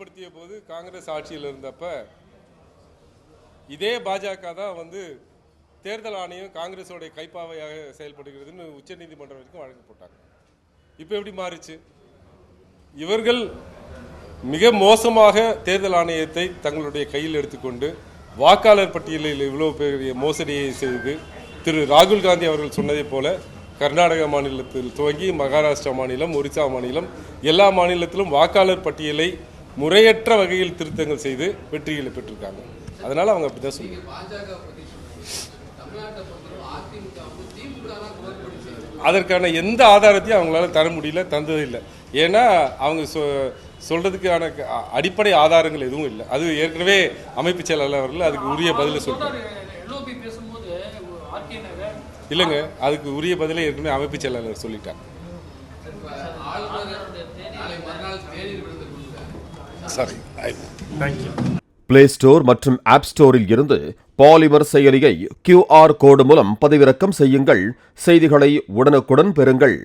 அமல்படுத்திய போது காங்கிரஸ் ஆட்சியில் இருந்தப்ப இதே பாஜக தான் தேர்தல் ஆணையம் காங்கிரஸோடைய கைப்பாவையாக செயல்படுகிறதுன்னு உச்சநீதிமன்றம் வரைக்கும் வழக்கு போட்டாங்க. இப்போ எப்படி மாறிச்சு? இவர்கள் மிக மோசமாக தேர்தல் ஆணையத்தை தங்களுடைய கையில் எடுத்துக்கொண்டு வாக்காளர் பட்டியலில் இவ்வளவு பெரிய மோசடியை செய்து திரு ராகுல் காந்தி அவர்கள் சொன்னதை போல கர்நாடக மாநிலத்தில் துவங்கி மகாராஷ்டிரா மாநிலம், ஒரிசா மாநிலம் எல்லா மாநிலத்திலும் வாக்காளர் பட்டியலை முறையற்ற வகையில் திருத்தங்கள் செய்து வெற்றிகளை பெற்றிருக்காங்க. அதனால அவங்க அப்படிதான் சொல்லுவாங்க. அதற்கான எந்த ஆதாரத்தையும் அவங்களால தர முடியல, தந்ததில்லை. ஏன்னா அவங்க சொல்றதுக்கான அடிப்படை ஆதாரங்கள் எதுவும் இல்லை. அது ஏற்கனவே அமைப்பு செயலாளர் அவர்கள் அதுக்கு உரிய பதிலை சொல்றாங்க. இல்லைங்க, அதுக்கு உரிய பதிலை ஏற்கனவே அமைப்பு செயலாளர் சொல்லிட்டாங்க. சரி, தேங்க்யூ. பிளே ஸ்டோர் மற்றும் ஆப் ஸ்டோரில் இருந்து பாலிமர் செயலியை QR கோடு மூலம் பதிவிறக்கம் செய்யுங்கள். செய்திகளை உடனுக்குடன் பெறுங்கள்.